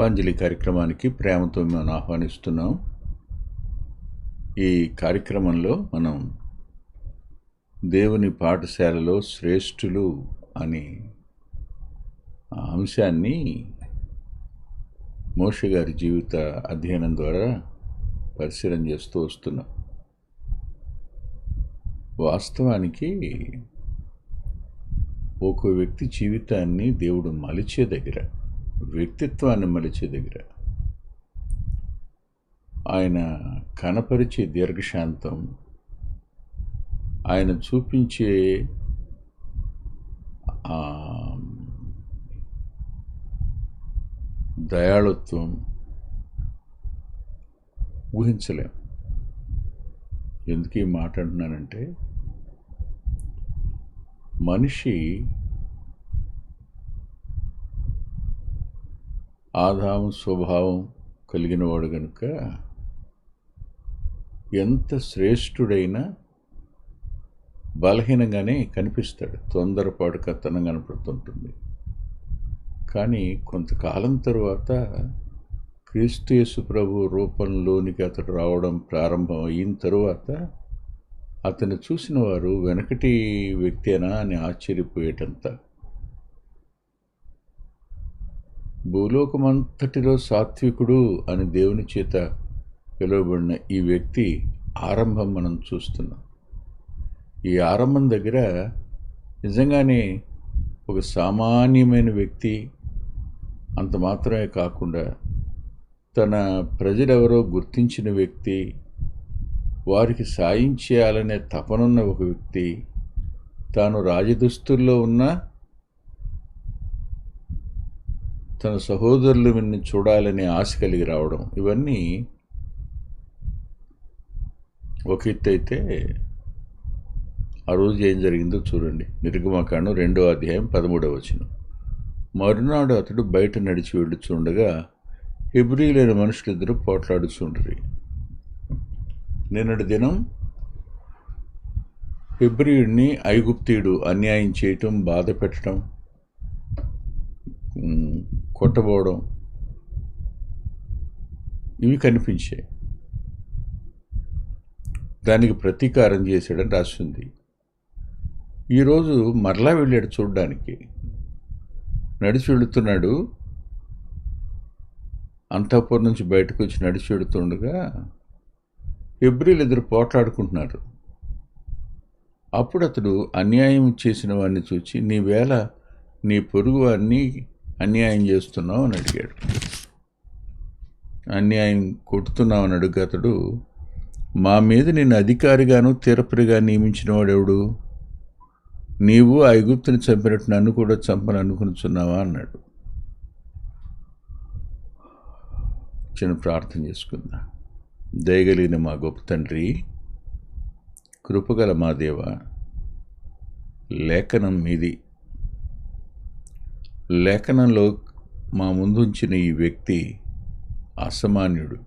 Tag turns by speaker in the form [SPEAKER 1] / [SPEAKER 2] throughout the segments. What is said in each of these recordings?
[SPEAKER 1] పుష్పాంజలి కార్యక్రమానికి ప్రేమతో మేము ఆహ్వానిస్తున్నాం. ఈ కార్యక్రమంలో మనం దేవుని పాఠశాలలో శ్రేష్ఠులు అనే అంశాన్ని మోషే గారి జీవిత అధ్యయనం ద్వారా పరిశీలన చేస్తూ వస్తున్నాం. వాస్తవానికి ఒక వ్యక్తి జీవితాన్ని దేవుడు మలిచే దగ్గర, వ్యక్తిత్వాన్ని మలిచే దగ్గర ఆయన కనపరిచే దీర్ఘశాంతం, ఆయన చూపించే దయాళుత్వం ఊహించలేం. ఎందుకు ఈ మాట అంటున్నానంటే, మనిషి ఆదాము స్వభావం కలిగిన వాడు కనుక ఎంత శ్రేష్ఠుడైనా బలహీనంగానే కనిపిస్తాడు, తొందరపాటు కత్తనం కనపడుతుంటుంది. కానీ కొంతకాలం తరువాత క్రీస్తు యేసు ప్రభు రూపంలోనికి అతడు రావడం ప్రారంభం అయిన తరువాత అతను చూసిన వారు వెనకటి వ్యక్తేనా అని ఆశ్చర్యపోయేటంత. భూలోకమంతటిలో సాత్వికుడు అని దేవుని చేత పిలువబడిన ఈ వ్యక్తి ఆరంభం మనం చూస్తున్నాం. ఈ ఆరంభం దగ్గర నిజంగానే ఒక సామాన్యమైన వ్యక్తి అంత మాత్రమే కాకుండా తన ప్రజలెవరో గుర్తించిన వ్యక్తి, వారికి సాయం చేయాలనే తపనున్న ఒక వ్యక్తి, తాను రాజదుస్తుల్లో ఉన్న తన సహోదరులు విన్ని చూడాలనే ఆశ కలిగి రావడం, ఇవన్నీ ఒక ఎత్తు అయితే, ఆ రోజు ఏం జరిగిందో చూడండి. నిర్గమకాండం 2వ అధ్యాయం 13వ వచనం. మరునాడు అతడు బయట నడిచి వెళ్ళుచుండగా హెబ్రీలైన మనుషులిద్దరూ పోట్లాడుచుండ్రి. నిన్నటి దినం హెబ్రీయుడిని ఐగుప్తీయుడు అన్యాయం చేయటం, బాధ పెట్టడం, కొట్టబోవడం, ఇవి కనిపించాయి. దానికి ప్రతీకారం చేశాడని రాసింది. ఈరోజు మరలా వెళ్ళాడు చూడ్డానికి. నడిచి వెళుతున్నాడు, అంతఃపురం నుంచి బయటకు వచ్చి నడిచి వెళుతుండగా హెబ్రీలు ఇద్దరు పోట్లాడుకుంటున్నారు. అప్పుడు అతడు అన్యాయం చేసిన వాడిని చూచి, నీవేళ నీ పొరుగు వారిని అన్యాయం చేస్తున్నావు అని అడిగాడు. అన్యాయం కొడుతున్నావు అని అడుగు. అతడు, మా మీద నేను అధికారిగాను తీర్పరిగా నియమించిన వాడెవడు? నీవు ఆ ఐగుప్తుని చంపినట్టు నన్ను కూడా చంపని అనుకునిచున్నావా అన్నాడు. చిన్న ప్రార్థన చేసుకుందా. దయగలిగిన మా గొప్ప తండ్రి, కృపగల మా దేవ, లేఖనం మీది. లేఖనంలో మా ముందుంచిన ఈ వ్యక్తి అసామాన్యుడు.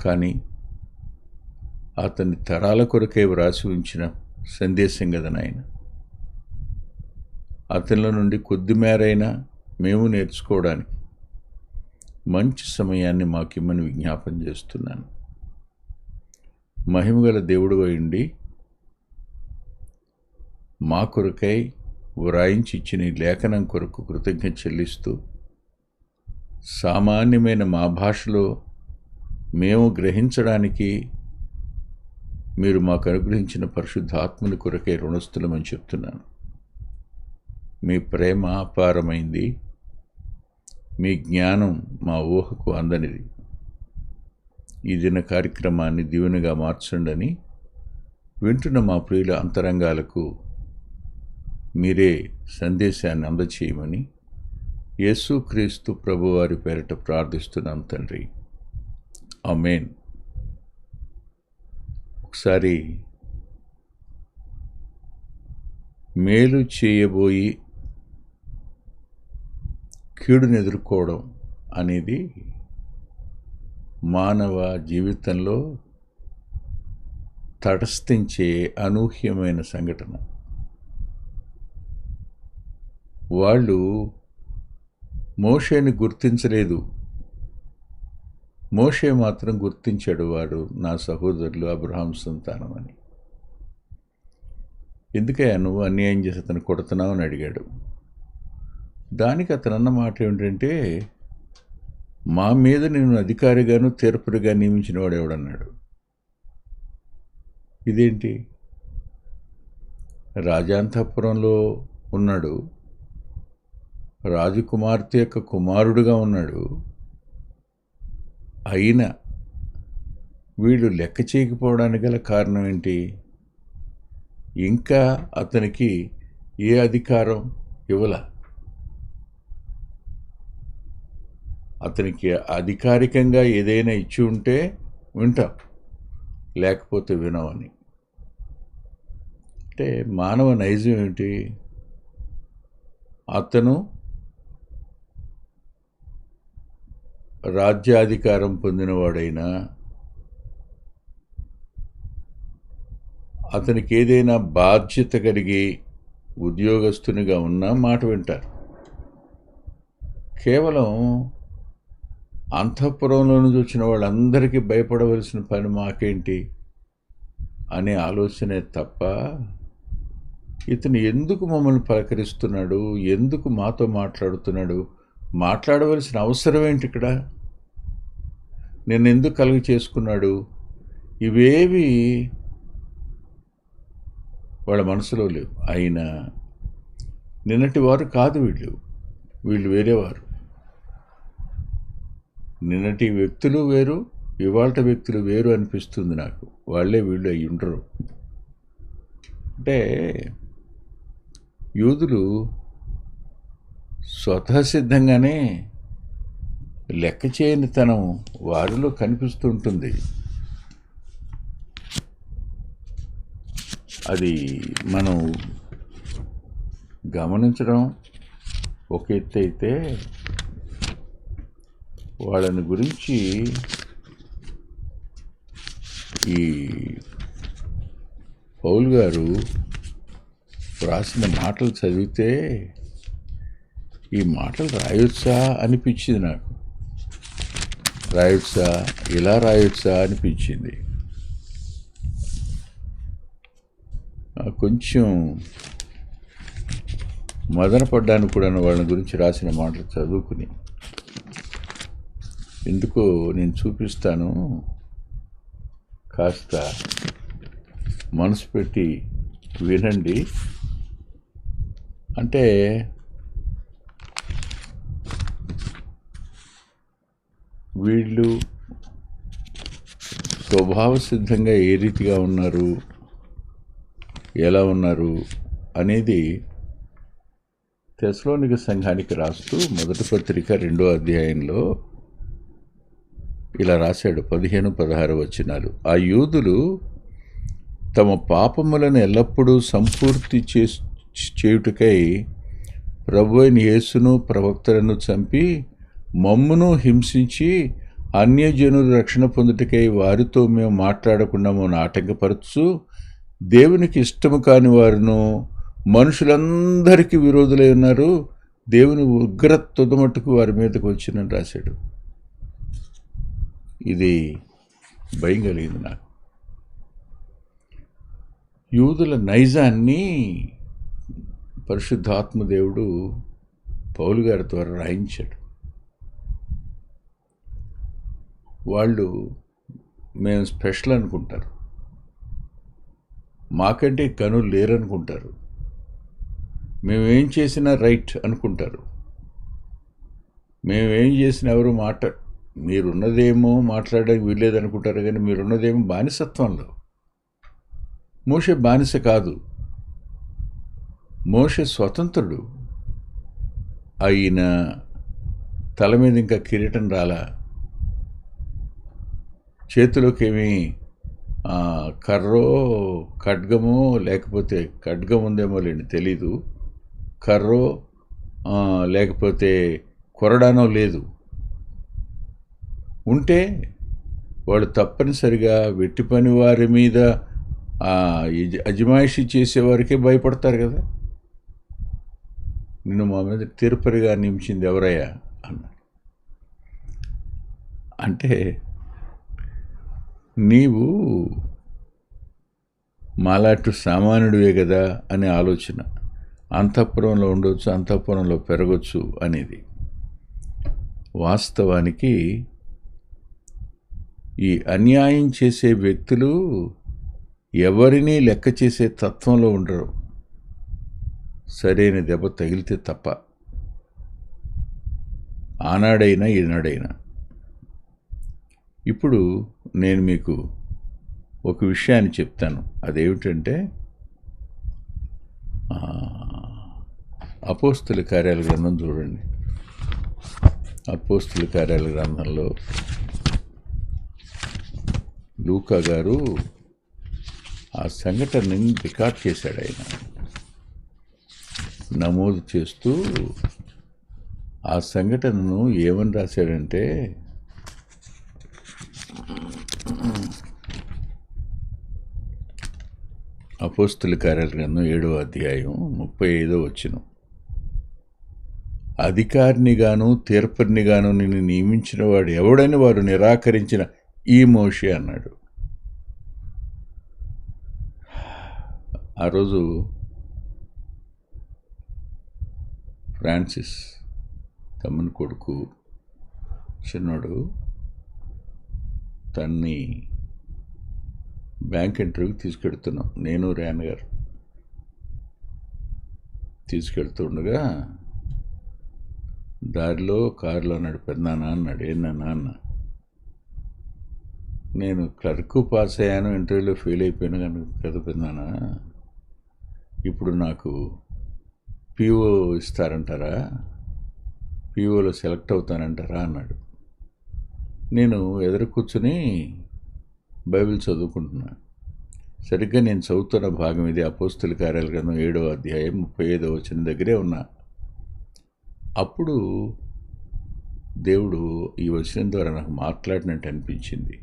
[SPEAKER 1] కానీ అతని తరాల కొరకే వ్రాసి ఉంచిన సందేశం కదా నాయన. అతనిలో నుండి కొద్ది మేరైనా మేము నేర్చుకోవడానికి మంచి సమయాన్ని మాకిమ్మని విజ్ఞాపన చేస్తున్నాను. మహిమగల దేవుడు అయ్యుండి మా కొరకై వ్రాయించి ఇచ్చిన ఈ లేఖనం కొరకు కృతజ్ఞత చెల్లిస్తూ, సామాన్యమైన మా భాషలో మేము గ్రహించడానికి మీరు మాకు అనుగ్రహించిన పరిశుద్ధ ఆత్మని కొరకే రుణస్థులమని చెప్తున్నాను. మీ ప్రేమ అపారమైంది, మీ జ్ఞానం మా ఊహకు అందనిది. ఈ దిన కార్యక్రమాన్ని దీవెనగా మార్చండి. వింటున్న మా ప్రియుల అంతరంగాలకు మీరే సందేశాన్ని అందచేయమని యేసుక్రీస్తు ప్రభువారి పేరిట ప్రార్థిస్తున్నాం తండ్రి. ఆమేన్. ఒకసారి మేలు చేయబోయి కీడును ఎదుర్కోవడం అనేది మానవ జీవితంలో తటస్థించే అనూహ్యమైన సంఘటన. వాళ్ళు మోషేని గుర్తించలేదు. మోషే మాత్రం గుర్తించాడు, వారు నా సహోదరులు అబ్రహాం సంతానం అని. ఎందుకయ్యా నువ్వు అన్యాయం చేసి అతను కొడుతున్నావు అని అడిగాడు. దానికి అతను అన్న మాట ఏమిటంటే, మా మీద నేను అధికారిగాను తీర్పుగా నియమించిన వాడు ఎవడన్నాడు. ఇదేంటి? రాజాంతఃపురంలో ఉన్నాడు, రాజకుమార్తె యొక్క కుమారుడుగా ఉన్నాడు, అయినా వీళ్ళు లెక్క చేయకపోవడానికి గల కారణం ఏంటి? ఇంకా అతనికి ఏ అధికారం ఇవ్వల. అతనికి అధికారికంగా ఏదైనా ఇచ్చి ఉంటే వింటాం, లేకపోతే వినవని. అంటే మానవ నైజం ఏమిటి? అతను రాజ్యాధికారం పొందినవాడైనా, అతనికి ఏదైనా బాధ్యత కలిగి ఉద్యోగస్తునిగా ఉన్నా మాట వింటారు. కేవలం అంతఃపురంలో నుంచి వచ్చిన వాళ్ళందరికీ భయపడవలసిన పని మాకేంటి అనే ఆలోచనే తప్ప, ఇతను ఎందుకు మమ్మల్ని పలకరిస్తున్నాడు, ఎందుకు మాతో మాట్లాడుతున్నాడు, మాట్లాడవలసిన అవసరం ఏంటి, ఇక్కడ నేను ఎందుకు కలుగు చేసుకున్నాడు, ఇవేవి వాళ్ళ మనసులో లేవు. అయినా నిన్నటి వారు కాదు వీళ్ళు వేరేవారు. నిన్నటి వ్యక్తులు వేరు, ఇవాళ వ్యక్తులు వేరు అనిపిస్తుంది నాకు. వాళ్ళే వీళ్ళు అయి ఉండరు. అంటే యూదులు స్వతసిద్ధంగానే లెక్క చేయని తనం వారిలో కనిపిస్తుంటుంది. అది మనం గమనించడం ఒక ఎత్తు అయితే, వాళ్ళని గురించి ఈ పౌలు గారు రాసిన మాటలు చదివితే ఈ మాటలు రాయొచ్చా అనిపించింది నాకు. రాయొచ్చా, ఇలా రాయొచ్చా అనిపించింది. కొంచెం మదనపడ్డాను కూడా వాళ్ళ గురించి రాసిన మాటలు చదువుకుని. ఎందుకో నేను చూపిస్తాను, కాస్త మనసు పెట్టి వినండి. అంటే వీళ్ళు స్వభావ సిద్ధంగా ఏ రీతిగా ఉన్నారు, ఎలా ఉన్నారు అనేది తెస్సలోనిక సంఘానికి రాస్తూ మొదటి పత్రిక 2వ అధ్యాయంలో ఇలా రాశాడు, 15-16 వచనాలు. ఆ యూదులు తమ పాపములను ఎల్లప్పుడూ సంపూర్తి చేయుటకై ప్రభువైన యేసును ప్రవక్తలను చంపి మమ్మును హింసించి అన్యజనులు రక్షణ పొందుటకై వారితో మేము మాట్లాడకుండా మమ్మల్ని ఆటంకపరచు దేవునికి ఇష్టము కాని వారును మనుషులందరికీ విరోధులై ఉన్నారు. దేవుని ఉగ్రత తుదమట్టుకు వారి మీదకు వచ్చిందని రాశాడు. ఇది భయం కలిగింది నాకు. యూదుల నైజాన్ని పరిశుద్ధాత్మదేవుడు పౌలు గారి ద్వారా రాయించాడు. వాళ్ళు మేము స్పెషల్ అనుకుంటారు, మాకంటే కనులు లేరనుకుంటారు, మేమేం చేసినా రైట్ అనుకుంటారు, మేమేం చేసినా ఎవరు మీరున్నదేమో మాట్లాడడానికి వీల్లేదనుకుంటారు, కానీ మీరున్నదేమో బానిసత్వంలో. మోషే బానిస కాదు, మోషే స్వతంత్రుడు. అయిన తల మీద ఇంకా కిరీటం రాలా, చేతిలోకేమీ కర్రో ఖడ్గమో, లేకపోతే ఖడ్గం ఉందేమో లేండి తెలీదు, కర్రో లేకపోతే కొరడానో లేదు. ఉంటే వాళ్ళు తప్పనిసరిగా వెట్టి పని వారి మీద అజమాయిషీ చేసేవారికే భయపడతారు కదా. నిన్ను మా మీద తీర్పరిగా నియమించింది ఎవరయ్యా అంటే నీవు మాలాంటి సామాన్యుడివే కదా అనే ఆలోచన. అంతఃపురంలో ఉండొచ్చు, అంతఃపురంలో పెరగచ్చు అనేది. వాస్తవానికి ఈ అన్యాయం చేసే వ్యక్తులు ఎవరినీ లెక్క చేసే తత్వంలో ఉండరు, సరైన దెబ్బ తగిలితే తప్ప, ఆనాడైనా ఈనాడైనా. ఇప్పుడు నేను మీకు ఒక విషయాన్ని చెప్తాను. అదేమిటంటే అపోస్తుల కార్యాల గ్రంథం చూడండి. అపోస్తుల కార్యాల గ్రంథంలో లూకా గారు ఆ సంఘటనని రికార్డ్ చేశాడు. ఆయన నమోదు చేస్తూ ఆ సంఘటనను ఏమని రాశాడంటే, అపోస్తుల కార్యాల గ్రంథం 7వ అధ్యాయం 35వ వచనం, అధికారినిగాను తీర్పరినిగాను నిన్ను నియమించిన వాడు ఎవడని వారు నిరాకరించిన ఈ మోషే అన్నాడు. ఆ రోజు ఫ్రాన్సిస్ తమ్ముని కొడుకు చిన్నోడు తన్ని బ్యాంక్ ఇంటర్వ్యూకి తీసుకెడుతున్నాం. నేను రేన్ గారు తీసుకెళ్తుండగా దారిలో కారులో అన్నాడు, పెద్దనాన్న అన్నాడు. ఏందన్నా అన్న, నేను క్లర్క్ పాస్ అయ్యాను, ఇంటర్వ్యూలో ఫెయిల్ అయిపోయాను కనుక కదా పెద్దనాన్న, ఇప్పుడు నాకు పిఓ ఇస్తారంటారా, పిఓలో సెలెక్ట్ అవుతానంటారా అన్నాడు. నేను ఎదురు కూర్చుని బైబిల్ చదువుకుంటున్నా. సరిగ్గా నేను చదువుతున్న భాగం ఇది. అపోస్తుల కార్యాల గ్రంథం 7వ అధ్యాయం 35వ వచనం దగ్గరే ఉన్నా. అప్పుడు దేవుడు ఈ వచనం ద్వారా నాకు మాట్లాడినట్టు అనిపించింది.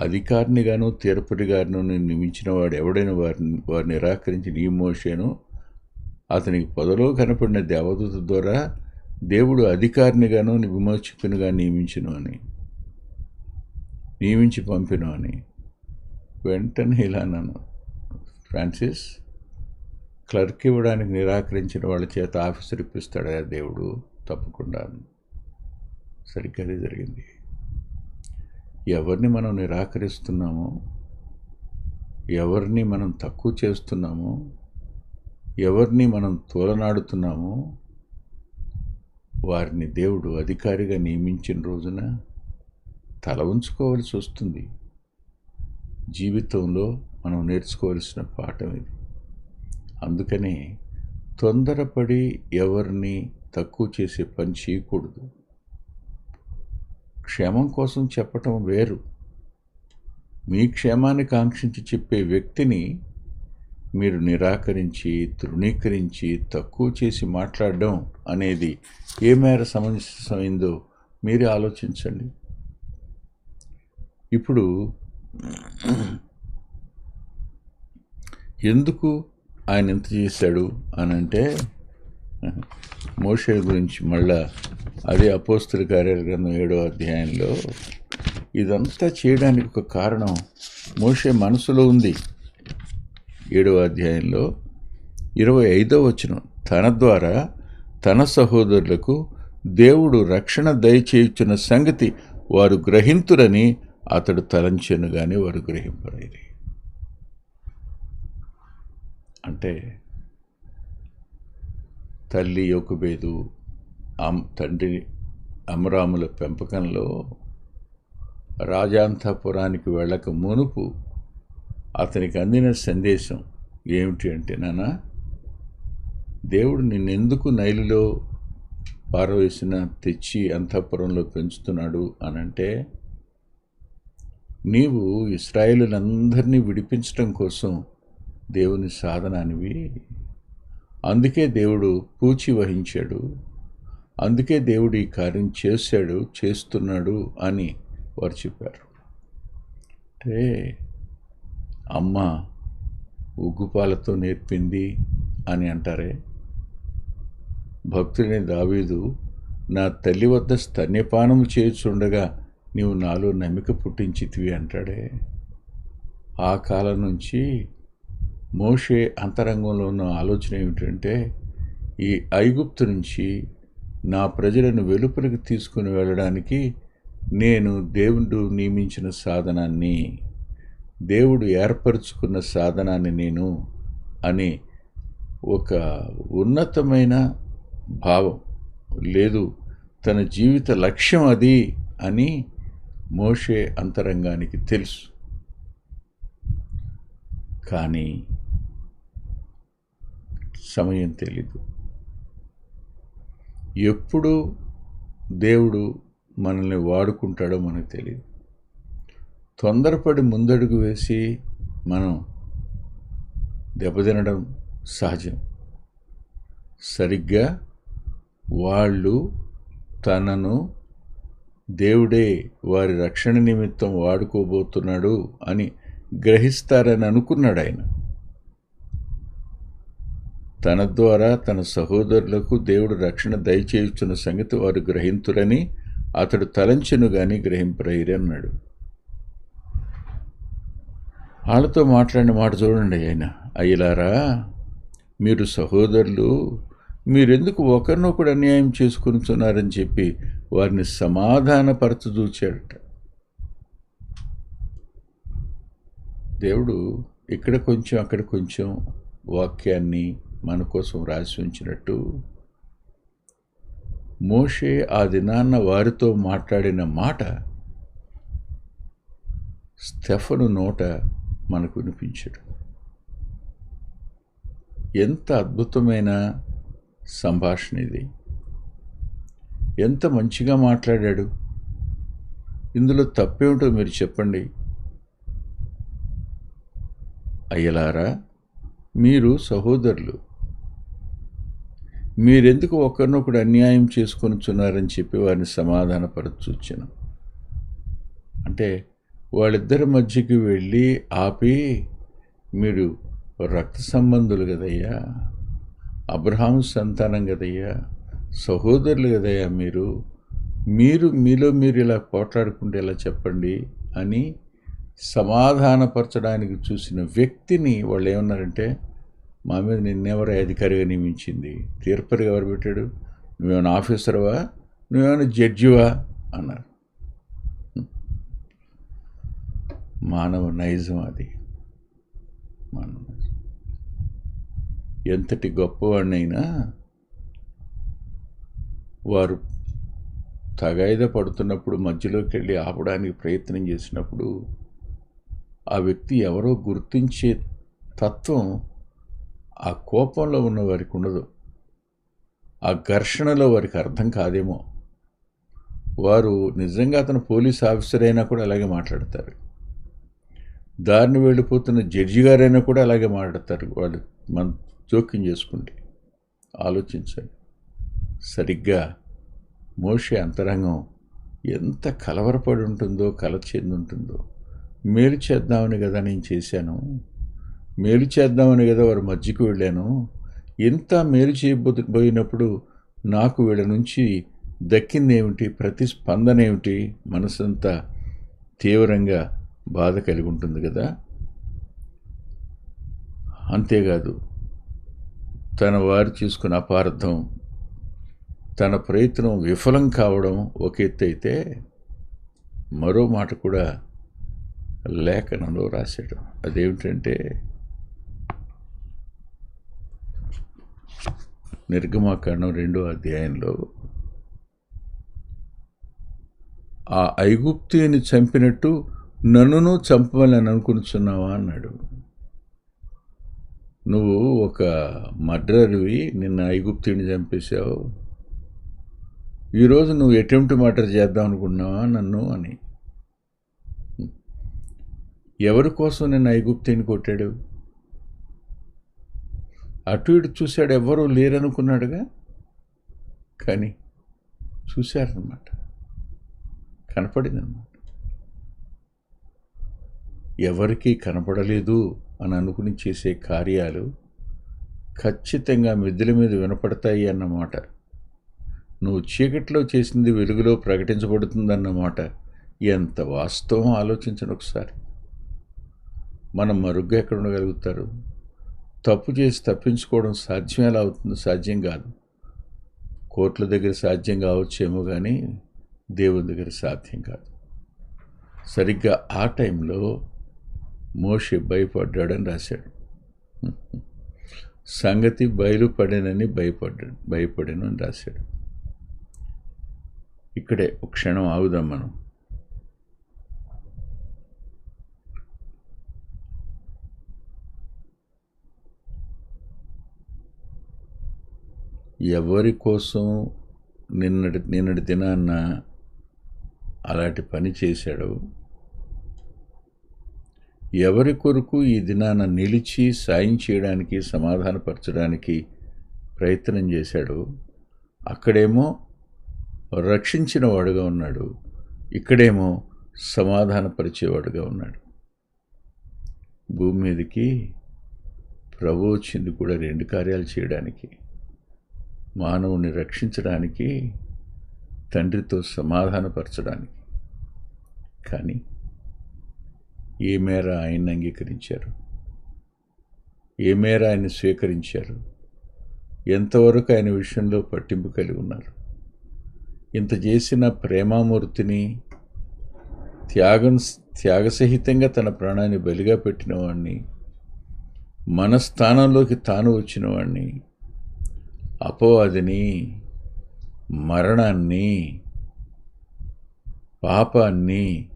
[SPEAKER 1] అధికారినిగాను తీర్పరిగాను నియమించిన వాడు ఎవడైనా వారిని నిరాకరించి నీ మోషేను అతనికి పొదలో కనపడిన దేవదూత ద్వారా దేవుడు అధికారినిగాను విమోచకునిగా నియమించి పంపిను అని. వెంటనే ఇలా అన్నాను, ఫ్రాన్సిస్, క్లర్క్ ఇవ్వడానికి నిరాకరించిన వాళ్ళ చేత ఆఫీసర్ ఇప్పిస్తాడా దేవుడు? తప్పకుండా. సరిగ్గా అదే జరిగింది. ఎవరిని మనం నిరాకరిస్తున్నామో, ఎవరిని మనం తక్కువ చేస్తున్నామో, ఎవరిని మనం తోలనాడుతున్నామో వారిని దేవుడు అధికారిగా నియమించిన రోజున తల ఉంచుకోవాల్సి వస్తుంది. జీవితంలో మనం నేర్చుకోవాల్సిన పాఠం ఇది. అందుకనే తొందరపడి ఎవరిని తక్కువ చేసే పని చేయకూడదు. క్షేమం కోసం చెప్పటం వేరు. మీ క్షేమాన్ని కాంక్షించి చెప్పే వ్యక్తిని మీరు నిరాకరించి, తృణీకరించి, తక్కువ చేసి మాట్లాడడం అనేది ఏ మేర సమంజసమైందో మీరే ఆలోచించండి. ఇప్పుడు ఎందుకు ఆయన ఎంత చేశాడు అని అంటే, మోషే గురించి మళ్ళా అదే అపోస్తుల కార్యాల గ్రంథం 7వ అధ్యాయంలో ఇదంతా చేయడానికి ఒక కారణం మోషే మనసులో ఉంది. 7వ అధ్యాయంలో 25వ వచనం, తన ద్వారా తన సహోదరులకు దేవుడు రక్షణ దయచేయుచున్న సంగతి వారు గ్రహింతురని అతడు తలంచెను గాని వారు గ్రహింపలేదు. అంటే తల్లి యొకుబేదు తండ్రి అమరాముల పెంపకంలో రాజాంతపురానికి వెళ్ళక మునుపు అతనికి అందిన సందేశం ఏమిటి అంటే, నాన్న, దేవుడు నిన్నెందుకు నైలులో పారవేసిన తెచ్చి అంతఃపురంలో పెంచుతున్నాడు అనంటే, నీవు ఇశ్రాయేలులందరినీ విడిపించడం కోసం దేవుని సాధనానివి. అందుకే దేవుడు పూచి వహించాడు, అందుకే దేవుడు ఈ కార్యం చేస్తున్నాడు అని వారు చెప్పారు. అంటే అమ్మ ఉగ్గుపాలతో నేర్పింది అని అంటారే, భక్తుడైన దావీదు నా తల్లి వద్ద స్తన్యపానము చేయుచుండగా నీవు నాలో నమ్మిక పుట్టించితివి అంటాడే. ఆ కాలం నుంచి మోషే అంతరంగంలో ఉన్న ఆలోచన ఏమిటంటే, ఈ ఐగుప్తు నుంచి నా ప్రజలను వెలుపలికి తీసుకుని వెళ్ళడానికి నేను దేవుడు నియమించిన సాధనాన్ని, దేవుడు ఏర్పరచుకున్న సాధనాన్ని నేను అని ఒక ఉన్నతమైన భావం, లేదు తన జీవిత లక్ష్యం అది అని మోషే అంతరంగానికి తెలుసు. కానీ సమయం తెలీదు. ఎప్పుడు దేవుడు మనల్ని వాడుకుంటాడో మనకు తెలియదు. తొందరపడి ముందడుగు వేసి మనం దెబ్బతినడం సహజం. సరిగ్గా వాళ్ళు తనను దేవుడే వారి రక్షణ నిమిత్తం వాడుకోబోతున్నాడు అని గ్రహిస్తారని అనుకున్నాడు ఆయన. తన ద్వారా తన సహోదరులకు దేవుడు రక్షణ దయచేయుచున్న సంగతి వారు గ్రహింతురని అతడు తలంచెను గాని గ్రహింపరయ్యి అన్నాడు. వాళ్ళతో మాట్లాడిన మాట చూడండి. ఆయన, అయ్యలారా, మీరు సహోదరులు, మీరెందుకు ఒకరినొకడు అన్యాయం చేసుకునిచున్నారని చెప్పి వారిని సమాధానపరచదూచాడట. దేవుడు ఇక్కడ కొంచెం అక్కడ కొంచెం వాక్యాన్ని మన కోసం రాసి ఉంచినట్టు, మోషే ఆ దినాన్న వారితో మాట్లాడిన మాట స్టెఫను నోట మనకు వినిపించాడు. ఎంత అద్భుతమైన సంభాషణ ఇది! ఎంత మంచిగా మాట్లాడాడు! ఇందులో తప్పేమిటో మీరు చెప్పండి. అయ్యలారా, మీరు సహోదరులు, మీరెందుకు ఒకరినొకడు అన్యాయం చేసుకొనిచున్నారని చెప్పి వారిని సమాధానపరచొచ్చాను. అంటే వాళ్ళిద్దరి మధ్యకి వెళ్ళి ఆపి, మీరు రక్త సంబంధులు కదయ్యా, అబ్రహాము సంతానం కదయ్యా, సహోదరులు కదయ్యా, మీరు మీలో మీరు ఇలా పోట్లాడుకుంటే ఎలా చెప్పండి అని సమాధానపరచడానికి చూసిన వ్యక్తిని వాళ్ళు ఏమన్నారంటే, మా మీద నిన్నెవరు అధికారిగా నియమించింది, తీర్పరిగా ఎవరు పెట్టాడు, నువ్వేమైనా ఆఫీసర్వా, నువ్వేమైనా జడ్జివా అన్నారు. మానవ నైజం అది. మానవ నైజం. ఎంతటి గొప్పవాడినైనా వారు తగాయిద పడుతున్నప్పుడు మధ్యలోకి వెళ్ళి ఆపడానికి ప్రయత్నం చేసినప్పుడు ఆ వ్యక్తి ఎవరో గుర్తించే తత్వం ఆ కోపంలో ఉన్న వారికి ఉండదు. ఆ ఘర్షణలో వారికి అర్థం కాదేమో. వారు నిజంగా అతను పోలీస్ ఆఫీసర్ అయినా కూడా అలాగే మాట్లాడతారు. దారిని వెళ్ళిపోతున్న జడ్జి గారైనా కూడా అలాగే మాట్లాడతారు. వాళ్ళు మన జోక్యం చేసుకుంటే ఆలోచించండి. సరిగ్గా మోషే అంతరంగం ఎంత కలవరపడి ఉంటుందో, కలత చెంది ఉంటుందో. మేలు చేద్దామని కదా నేను చేశాను, మేలు చేద్దామని కదా వారి మధ్యకు వెళ్ళాను, ఎంత మేలు చేయబోయినప్పుడు నాకు వీళ్ళ నుంచి దక్కిందేమిటి, ప్రతిస్పందన ఏమిటి, మనసంతా తీవ్రంగా బాధ కలిగి ఉంటుంది కదా. అంతేకాదు, తన వారు చేసుకున్న అపార్థం, తన ప్రయత్నం విఫలం కావడం ఒక ఎత్తు అయితే, మరో మాట కూడా లేఖనంలో రాశాడు. అదేమిటంటే, నిర్గమాకాండం 2వ అధ్యాయంలో, ఆ ఐగుప్తీయుని చంపినట్టు నన్నును చంపవాలని అనుకుంటున్నావా అన్నాడు. నువ్వు ఒక మర్డర్వి, నిన్న ఐగుప్తీయుని చంపేశావు, ఈరోజు నువ్వు అటెంప్ట్ మర్డర్ చేద్దాం అనుకున్నావా నన్ను అని. ఎవరి కోసం నిన్న ఐగుప్తీయుని కొట్టాడు? అటు ఇటు చూశాడు, ఎవరూ లేరనుకున్నాడుగా, కానీ చూశారన్నమాట, కనపడిందన్నమాట. ఎవరికీ కనపడలేదు అని అనుకుని చేసే కార్యాలు ఖచ్చితంగా మిద్దెల మీద వినపడతాయి అన్నమాట. నువ్వు చీకట్లో చేసింది వెలుగులో ప్రకటించబడుతుందన్నమాట ఎంత వాస్తవం ఆలోచించండి ఒకసారి. మనం మరుగ్గా ఎక్కడ ఉండగలుగుతారు? తప్పు చేసి తప్పించుకోవడం సాధ్యం ఎలా అవుతుంది? సాధ్యం కాదు. కోర్టుల దగ్గర సాధ్యం కావచ్చేమో కానీ దేవుని దగ్గర సాధ్యం కాదు. సరిగ్గా ఆ టైంలో మోషే భయపడ్డాడని రాశాడు. సంగతి బయలుపడేనని భయపడాను అని రాశాడు. ఇక్కడే ఒక క్షణం ఆగుదాం మనం. ఎవరి కోసం నిన్నటి దినాన్న అలాంటి పని చేశాడో, ఎవరి కొరకు ఈ దినాన నిలిచి సాయం చేయడానికి, సమాధానపరచడానికి ప్రయత్నం చేశాడో, అక్కడేమో రక్షించిన వాడుగా ఉన్నాడు, ఇక్కడేమో సమాధానపరిచేవాడుగా ఉన్నాడు. భూమి మీదకి ప్రభు వచ్చింది కూడా రెండు కార్యాలు చేయడానికి. మానవుని రక్షించడానికి, తండ్రితో సమాధానపరచడానికి. కానీ ఏ మేర ఆయన్ని అంగీకరించారు? ఏ మేర ఆయన్ని స్వీకరించారు? ఎంతవరకు ఆయన విషయంలో పట్టింపు కలిగి ఉన్నారు? ఇంత చేసిన ప్రేమామూర్తిని, త్యాగసహితంగా తన ప్రాణాన్ని బలిగా పెట్టిన వాడిని, మన స్థానంలోకి తాను వచ్చిన వాడిని, అపవాదిని, మరణాన్ని, పాపాన్ని,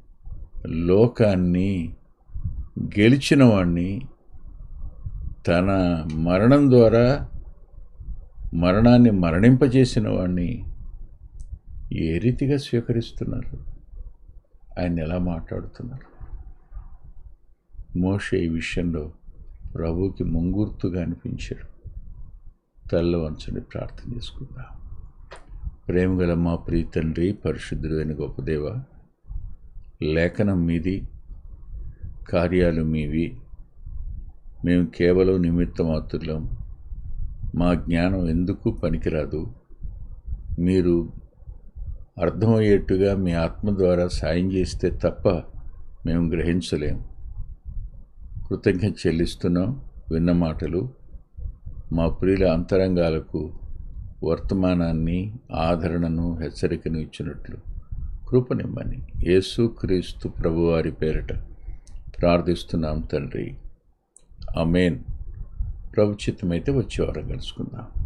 [SPEAKER 1] లోకాన్ని గెలిచిన వాణ్ణి, తన మరణం ద్వారా మరణాన్ని మరణింపజేసిన వాణ్ణి ఏ రీతిగా స్వీకరిస్తున్నారు? ఆయన ఎలా మాట్లాడుతున్నారు? మోషే ఈ విషయంలో ప్రభువుకి ముంగుర్తుగా అనిపించాడు. తల్ల వంచని ప్రార్థన చేసుకుందాం. ప్రేమగల మా ప్రియ తండ్రి, పరిశుద్ధుడైన గొప్ప దేవ, లేఖనం మీది, కార్యాలు మీవి. మేము కేవలం నిమిత్త మాత్రులం. మా జ్ఞానం ఎందుకు పనికిరాదు. మీరు అర్థమయ్యేట్టుగా మీ ఆత్మ ద్వారా సాయం చేస్తే తప్ప మేము గ్రహించలేము. కృతజ్ఞత చెల్లిస్తున్నాం. విన్న మాటలు మా ప్రియుల అంతరంగాలకు వర్తమానాన్ని, ఆదరణను, హెచ్చరికను ఇచ్చినట్లు కృపనిమ్మని యేసుక్రీస్తు ప్రభువారి పేరిట ప్రార్థిస్తున్నాం తండ్రి. ఆమేన్. ప్రభు చిత్తమైతే వచ్చే వారం కలుసుకుందాం.